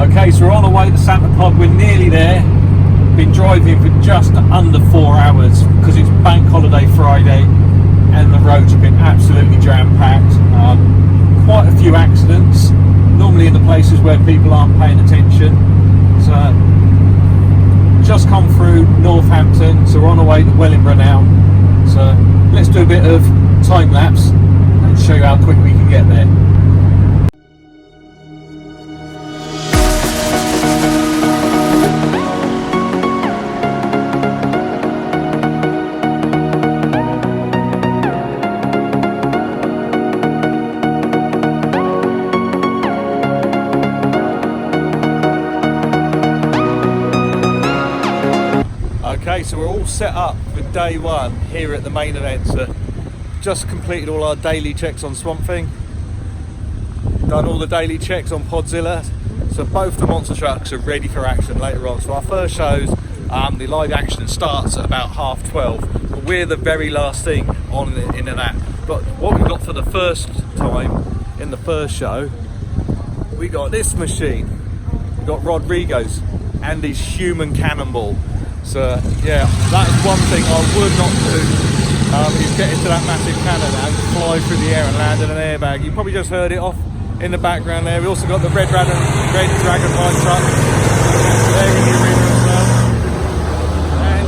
Okay, so we're on our way to Santa Pod, we're nearly there. Been driving for just under 4 hours because it's Bank Holiday Friday and the roads have been absolutely jam-packed. Quite a few accidents, normally in the places where people aren't paying attention. So, just come through Northampton, so we're on our way to Wellingborough now. So let's do a bit of time lapse and show you how quick we can get there. Okay, so we're all set up for day one here at the main event. So just completed all our daily checks on Swamp Thing, done all the daily checks on Podzilla, so both the monster trucks are ready for action later on. So our first shows, the live action starts at about 12:30, but we're the very last thing on into that. But what we've got for the first time in the first show, we got this machine. We've got Rodrigo's and his human cannonball. So yeah, that's one thing I would not do, is get into that massive cannon and fly through the air and land in an airbag. You probably just heard it off in the background there. We also got the Red Dragon Ride truck there in the arena as well. And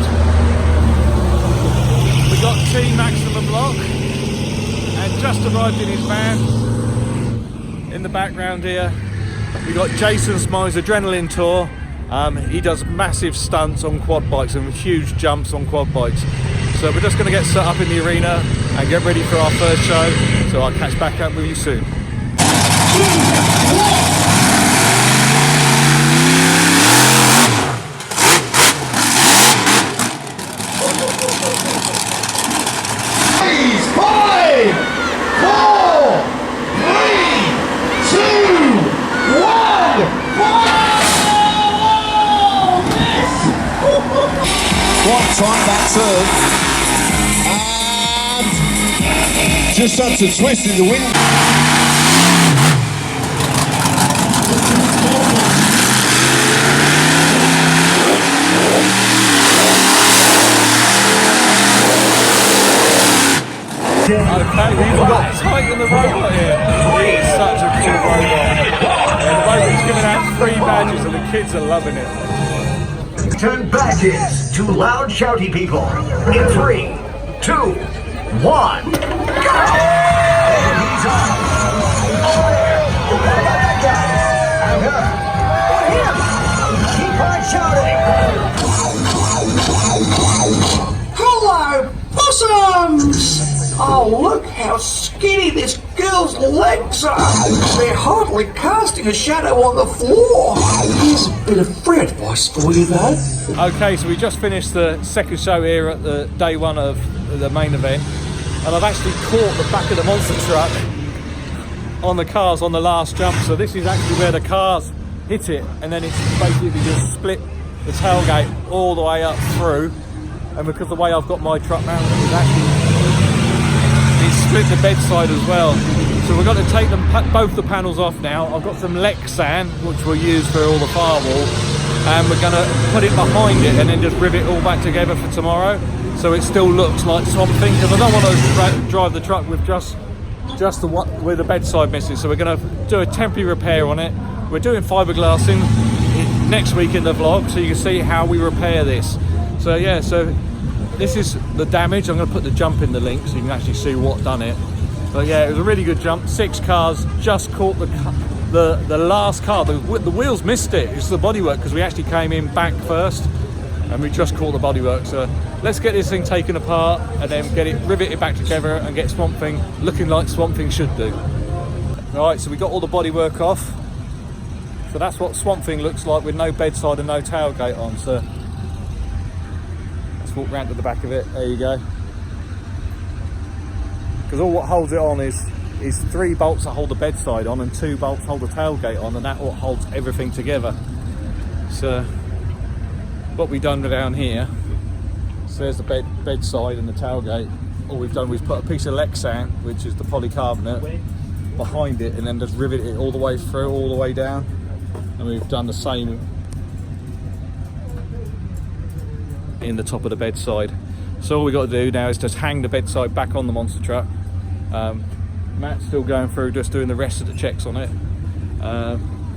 we got Team Maximum Lock and just arrived in his van in the background here. We got Jason Smy's Adrenaline Tour. He does massive stunts on quad bikes and huge jumps on quad bikes. So we're just going to get set up in the arena and get ready for our first show. So I'll catch back up with you soon. Five, 4, 3, 2, 1, fire! One time back turn, and just had to twist in the wind. Okay, we've got Titan the robot here. He is such a cool robot. And the robot's giving out free badges and the kids are loving it. Turn badges to loud shouty people in 3, 2, 1, go! And he's on. Fire! What about that guy? And her. Or him. Keep on shouting. Hello, possums! Oh, look how skinny this girl's legs are. They're hardly casting a shadow on the floor. Here's a bit of free advice for you, though. Okay, so we just finished the second show here at the day one of the main event, and I've actually caught the back of the monster truck on the cars on the last jump. So this is actually where the cars hit it, and then it's basically just split the tailgate all the way up through. And because the way I've got my truck mounted, it's split the bedside as well. So we've got to take them both the panels off now. I've got some Lexan, which we'll use for all the firewall, and we're going to put it behind it and then just rivet it all back together for tomorrow, so it still looks like Swamp Thing, because I don't want to drive the truck with just with the bedside missing. So we're going to do a temporary repair on it. We're doing fiberglassing next week in the vlog, so you can see how we repair this. So yeah, so this is the damage. I'm going to put the jump in the link so you can actually see what done it. But yeah, it was a really good jump. 6 cars, just caught the last car. The wheels missed it. It's the bodywork, because we actually came in back first and we just caught the bodywork. So let's get this thing taken apart and then get it riveted back together and get Swamp Thing looking like Swamp Thing should do. Right, so we got all the bodywork off. So that's what Swamp Thing looks like with no bedside and no tailgate on. So let's walk round to the back of it. There you go. Because all what holds it on is 3 bolts that hold the bedside on and 2 bolts hold the tailgate on, and that what holds everything together. So what we've done down here, so there's the bedside and the tailgate. All we've done is put a piece of Lexan, which is the polycarbonate, behind it, and then just rivet it all the way through, all the way down. and we've done the same in the top of the bedside. So all we got to do now is just hang the bedside back on the monster truck. Matt's still going through just doing the rest of the checks on it.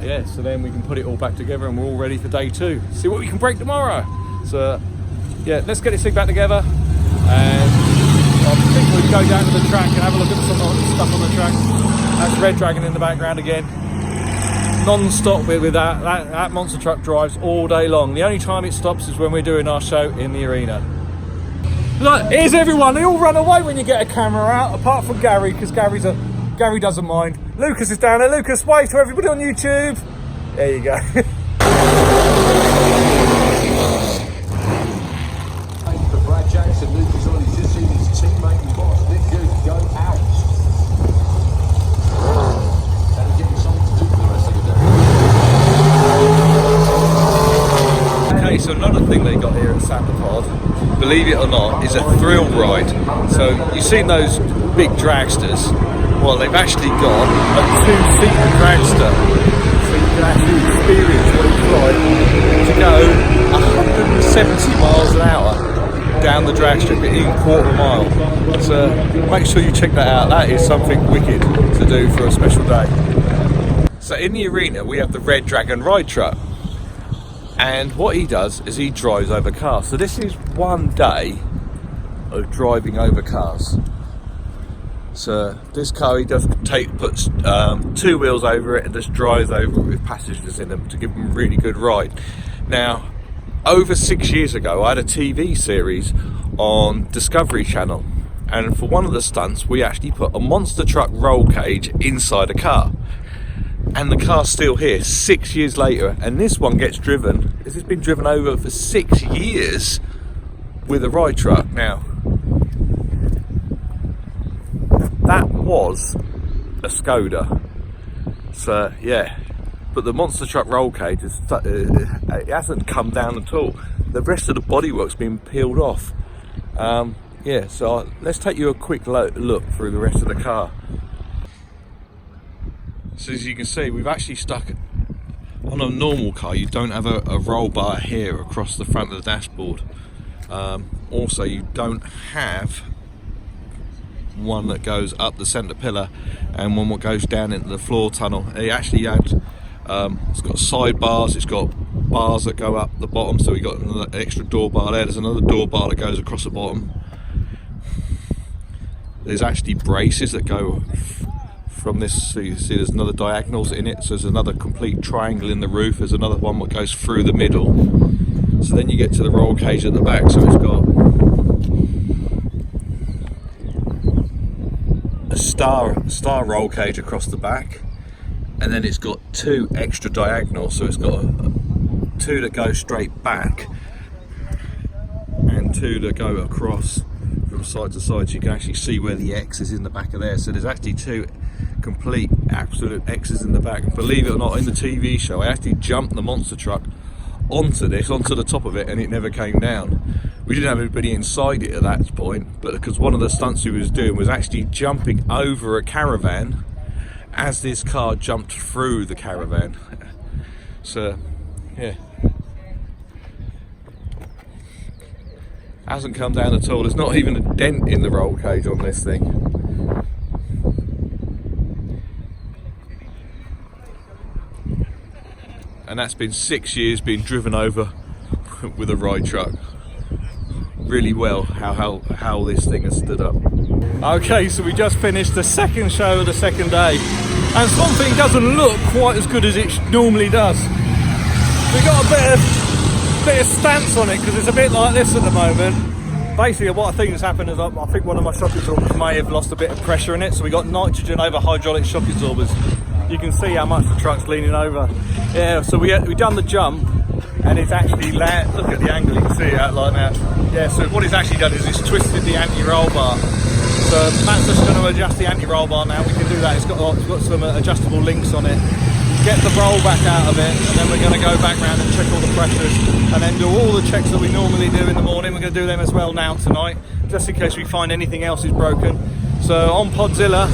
Yeah, so then we can put it all back together and we're all ready for day 2. See what we can break tomorrow. So yeah, let's get this thing back together, and I think we'll go down to the track and have a look at some of the stuff on the track. That's Red Dragon in the background again. Non-stop with that monster truck drives all day long. The only time it stops is when we're doing our show in the arena. Look, here's everyone. They all run away when you get a camera out, apart from Gary, because Gary doesn't mind. Lucas is down there. Lucas, wave to everybody on YouTube. There you go. For Brad Jackson, Lucas on his just seen his teammate and boss Nick Goode go out. That'll give him something to do for the rest of the day. Okay, so another thing they got here at Santa Pod, believe it or not, is a thrill ride. So you've seen those big dragsters. Well, they've actually got a 2-seater dragster, so you can actually experience what it's like to go 170 miles an hour down the drag strip in a quarter mile. So make sure you check that out. That is something wicked to do for a special day. So in the arena we have the Red Dragon ride truck, and what he does is he drives over cars. So this is one day of driving over cars. So this car, he does puts 2 wheels over it and just drives over it with passengers in them to give them a really good ride. Now, over 6 years ago, I had a TV series on Discovery Channel, and for one of the stunts, we actually put a monster truck roll cage inside a car. And the car's still here 6 years later, and this one gets driven. This has been driven over for 6 years with a ride truck. Now, that was a Skoda. So yeah, but the monster truck roll cage it hasn't come down at all. The rest of the bodywork's been peeled off. Yeah, so let's take you a quick look through the rest of the car. So as you can see, we've actually stuck on a normal car. You don't have a roll bar here across the front of the dashboard. Also, you don't have one that goes up the centre pillar and one that goes down into the floor tunnel. It actually had, it's got side bars, it's got bars that go up the bottom, so we got another extra door bar there. There's another door bar that goes across the bottom. There's actually braces that go from this, so you see there's another diagonals in it, so there's another complete triangle in the roof. There's another one that goes through the middle. So then you get to the roll cage at the back, so it's got a star roll cage across the back, and then it's got 2 extra diagonals, so it's got 2 that go straight back and 2 that go across from side to side, so you can actually see where the X is in the back of there. So there's actually 2 complete absolute X's in the back. And believe it or not, in the TV show I actually jumped the monster truck onto the top of it, and it never came down. We didn't have anybody inside it at that point, but because one of the stunts he was doing was actually jumping over a caravan as this car jumped through the caravan. So yeah, hasn't come down at all. There's not even a dent in the roll cage on this thing. And that's been 6 years being driven over with a ride truck. Really well how this thing has stood up. Okay, so we just finished the second show of the second day, and something doesn't look quite as good as it normally does. We got a bit of stance on it because it's a bit like this at the moment. Basically, what I think has happened is I think one of my shock absorbers may have lost a bit of pressure in it, so we got nitrogen over hydraulic shock absorbers. You can see how much the truck's leaning over. Yeah, so we done the jump, and it's actually look at the angle, you can see it out like that. Yeah, so what it's actually done is it's twisted the anti-roll bar. So Matt's just going to adjust the anti-roll bar now. We can do that. It's got some adjustable links on it. Get the roll back out of it, and then we're going to go back round and check all the pressures, and then do all the checks that we normally do in the morning. We're going to do them as well now tonight, just in case we find anything else is broken. So on Podzilla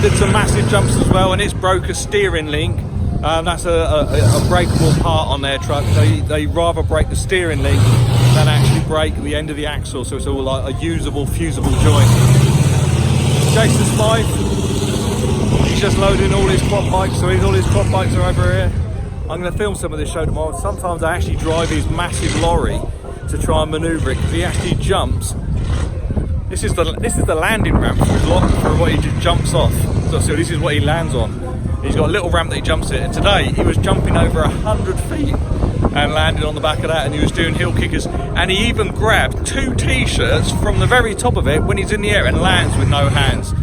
did some massive jumps as well, and it's broke a steering link That's a breakable part on their truck. They rather break the steering link than actually break the end of the axle, so it's all like a usable, fusible joint. Jason's Smythe, he's just loading all his quad bikes, so all his quad bikes are over here. I'm going to film some of this show tomorrow. Sometimes I actually drive his massive lorry to try and manoeuvre it, because he actually jumps. This is the landing ramp for what he just jumps off. So this is what he lands on. He's got a little ramp that he jumps it, and today he was jumping over 100 feet and landed on the back of that, and he was doing hill kickers, and he even grabbed 2 t-shirts from the very top of it when he's in the air and lands with no hands.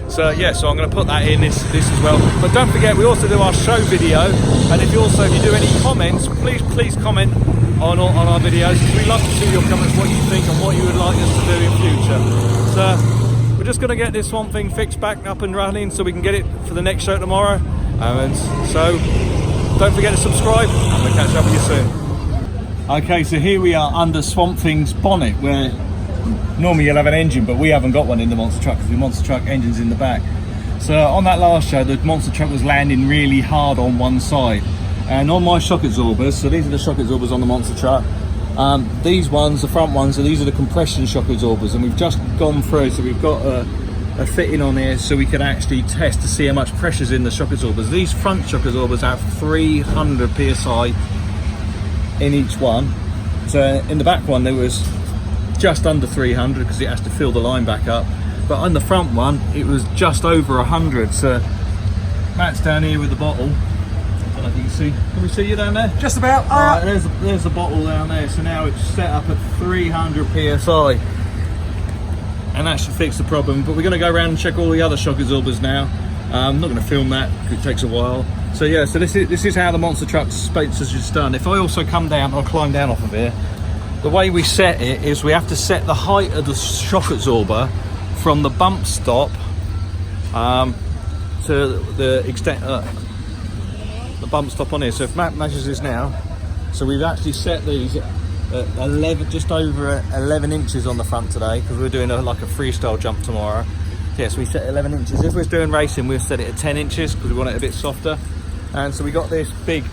So yeah, so I'm going to put that in this as well. But don't forget, we also do our show video, and if you do any comments, please comment on our videos. We love to see your comments, what you think and what you would like us to do in future. So we're just going to get this Swamp Thing fixed back up and running so we can get it for the next show tomorrow. And so don't forget to subscribe, and we'll catch up with you soon. Okay, so here we are under Swamp Thing's bonnet, where normally you'll have an engine, but we haven't got one in the monster truck because the monster truck engine's in the back. So on that last show, the monster truck was landing really hard on one side, and on my shock absorbers, so these are the shock absorbers on the monster truck, these ones, the front ones, so these are the compression shock absorbers, and we've just gone through, so we've got a fitting on here so we can actually test to see how much pressure's in the shock absorbers. These front shock absorbers have 300 psi in each one. So in the back one there was just under 300 because it has to fill the line back up, but on the front one it was just over 100. So Matt's down here with the bottle. I don't know if you can see. Can we see you down there? Just about. Right, there's the bottle down there. So now it's set up at 300 psi. And that should fix the problem, but we're going to go around and check all the other shock absorbers now. I'm not going to film that because it takes a while. So yeah, so this is how the monster truck's spacers is done. If I also come down, I'll climb down off of here. The way we set it is we have to set the height of the shock absorber from the bump stop to the extent the bump stop on here. So if Matt measures this now, so we've actually set these 11, just over 11 inches on the front today because we're doing like a freestyle jump tomorrow. Yeah, so we set 11 inches. If we're doing racing, we'll set it at 10 inches because we want it a bit softer. And so we got this big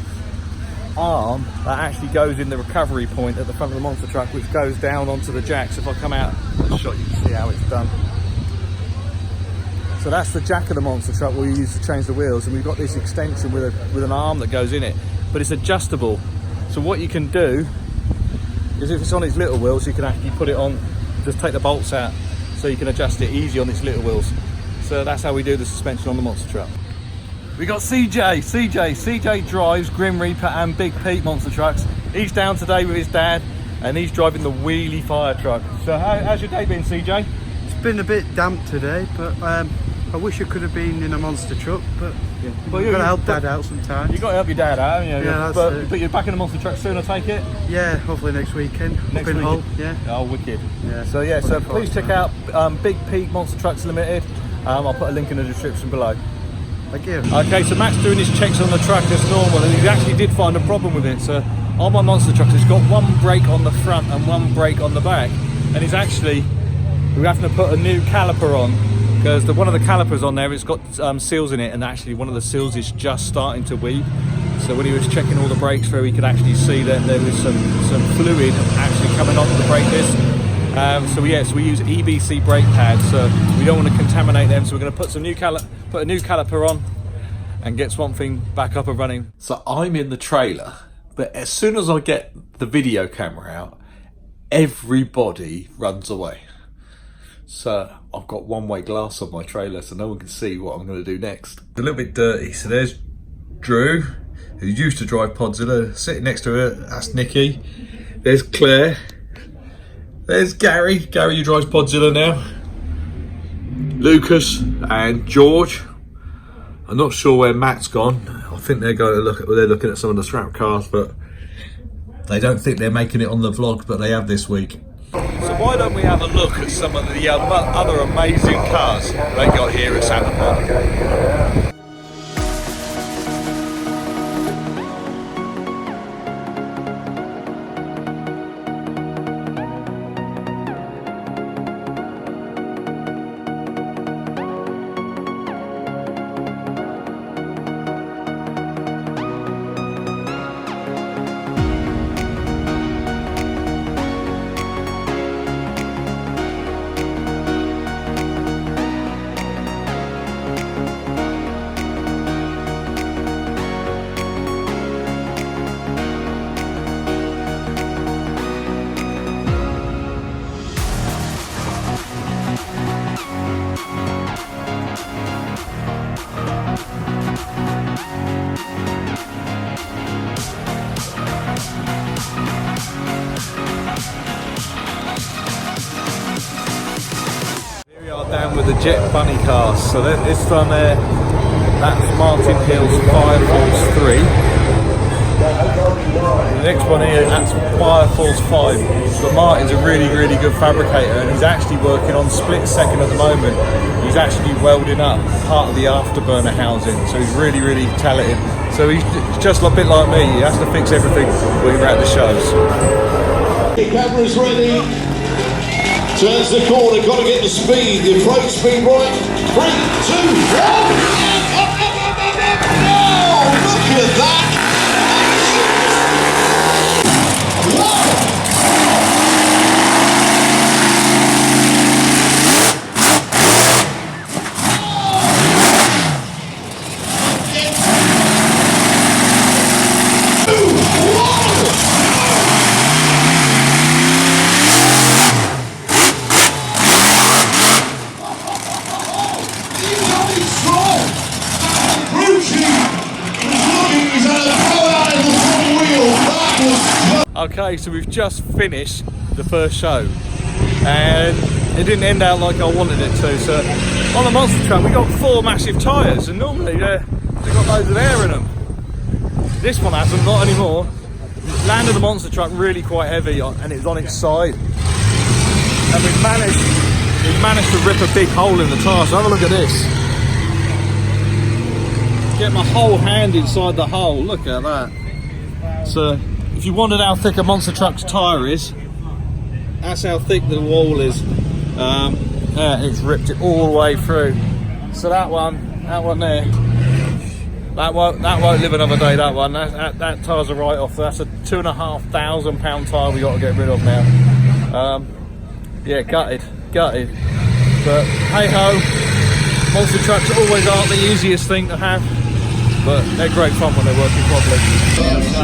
arm that actually goes in the recovery point at the front of the monster truck, which goes down onto the jacks. If I come out the shot, you can see how it's done. So that's the jack of the monster truck we use to change the wheels, and we've got this extension with an arm that goes in it, but it's adjustable. So what you can do is if it's on its little wheels, you can actually put it on, just take the bolts out, so you can adjust it easy on its little wheels. So that's how we do the suspension on the monster truck. We got CJ drives Grim Reaper and Big Pete monster trucks. He's down today with his dad, and he's driving the wheelie fire truck. So how's your day been, CJ? It's been a bit damp today, but I wish I could have been in a monster truck, but Yeah. well, you've got to help Dad out sometimes. You got to help your dad out, haven't you? Yeah, that's it. But you're back in the monster truck soon, I take it? Yeah, hopefully next weekend. Next up in Hull, weekend. yeah. Oh, wicked. Yeah. So yeah, so Looking forward please to check out Big Pete Monster Trucks Limited. I'll put a link in the description below. Thank you. Okay, so Matt's doing his checks on the truck as normal, and he actually did find a problem with it. So on my monster truck, it's got one brake on the front and one brake on the back, and we're having to put a new caliper on because one of the calipers on there, it's got seals in it, and actually one of the seals is just starting to weep. So when he was checking all the brakes through, he could actually see that there was some fluid actually coming off the brake disc. So we use EBC brake pads, so we don't want to contaminate them. So we're going to put a new caliper on and get Swamp Thing back up and running. So I'm in the trailer, but as soon as I get the video camera out, everybody runs away. So I've got one-way glass on my trailer so no one can see what I'm going to do next. It's a little bit dirty. So there's Drew, who used to drive Podzilla, sitting next to her. That's Nikki. There's Claire. There's Gary. Gary, who drives Podzilla now. Lucas and George. I'm not sure where Matt's gone. I think they're going to they're looking at some of the scrap cars, but they don't think they're making it on the vlog, but they have this week. So why don't we have a look at some of the other amazing cars they got here at Santa Monica. the Jet Bunny cars. So this one there, that's Martin Hill's Fire Force 3. The next one here, that's Fire Force 5. But Martin's a really, really good fabricator, and he's actually working on split second at the moment. He's actually welding up part of the afterburner housing, so he's really, really talented. So he's just a bit like me, he has to fix everything when we're at the shows. The camera's ready. Turns the corner, got to get the speed, the approach speed right. 3, 2, 1. Oh, look at that. Okay, so we've just finished the first show and it didn't end out like I wanted it to. So on the monster truck we got 4 massive tyres, and normally they've got loads of air in them. This one hasn't, not anymore. Landed the monster truck really quite heavy and it's on its side, and we've managed to rip a big hole in the tyre. So have a look at this. Get my whole hand inside the hole, look at that. So if you wondered how thick a monster truck's tyre is, that's how thick the wall is. Yeah, it's ripped it all the way through. So that one there, that won't live another day. That one, that tyre's a write-off. That's a £2,500 tyre we got to get rid of now. Yeah, gutted. But hey ho, monster trucks always aren't the easiest thing to have, but they're great fun when they're working properly.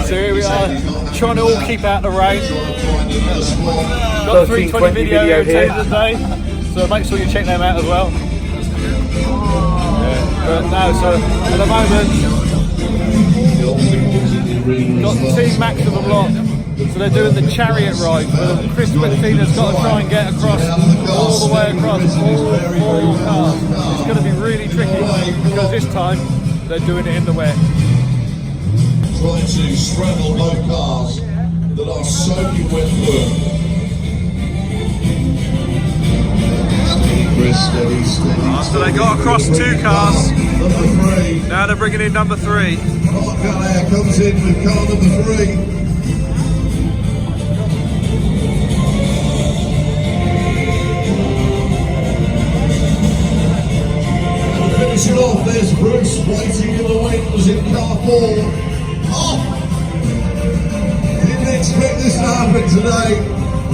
So here we are, trying to all keep out the rain. Got the 320 video here at the end of the day, so make sure you check them out as well. Yeah. But no, so at the moment, got the Team Maximum lot. So they're doing the chariot ride. So Chris Whitfield's got to try and get across, all the way across, all cars. It's going to be really tricky because this time they're doing it in the wet. Trying to straddle both cars that are soaking wet through. So they got across 2 cars. Number 3. Now they're bringing in number 3. Mark Gallagher comes in with car number 3. Finishing off, there's Bruce waiting in the wings in car 4. Oh! Didn't expect this to happen today.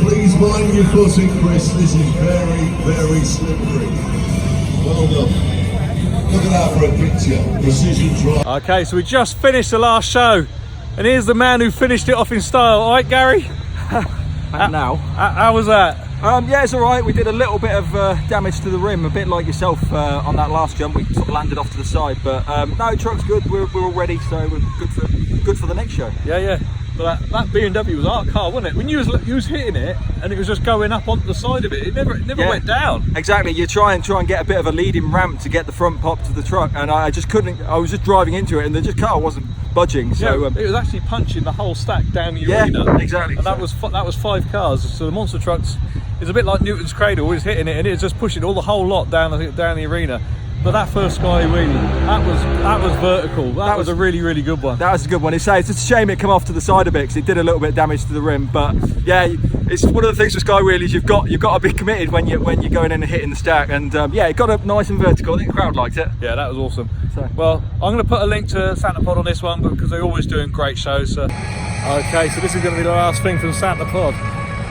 Please mind your footing, Chris. This is very, very slippery. Well done. Look at that for a picture. Precision drive. Okay, so we just finished the last show, and here's the man who finished it off in style. All right, Gary? Now. How was that? Yeah, it's all right. We did a little bit of damage to the rim, a bit like yourself on that last jump. We sort of landed off to the side, but no, truck's good. We're all ready, so we're good for the next show. Yeah. But that BMW was our car, wasn't it? When you was hitting it, and it was just going up onto the side of it. It never went down. Exactly. You try and get a bit of a leading ramp to get the front pop to the truck, and I just couldn't. I was just driving into it, and the car wasn't budging. So it was actually punching the whole stack down the arena. Yeah, exactly. And that was 5 cars. So the monster trucks is a bit like Newton's cradle. He was hitting it, and it was just pushing all the whole lot down the arena. But that first sky wheel, that was vertical. That was a really, really good one. That was a good one. It's a shame it come off to the side a bit because it did a little bit of damage to the rim. But yeah, it's one of the things with sky wheelies. You've got to be committed when you're going in and hitting the stack. And yeah, it got up nice and vertical. I think the crowd liked it. Yeah, that was awesome. So, well, I'm going to put a link to Santa Pod on this one because they're always doing great shows. So. Okay, so this is going to be the last thing from Santa Pod.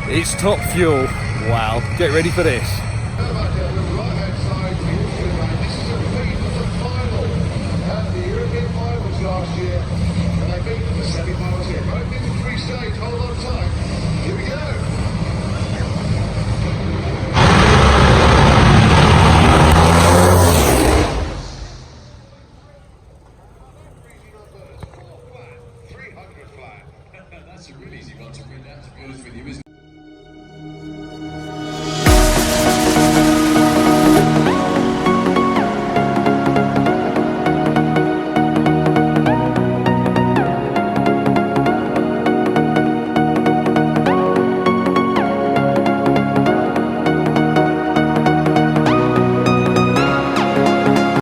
It's Top Fuel. Wow, get ready for this. Last year, and they beat them for semi-finals here. Both in the 3-stage, hold on tight.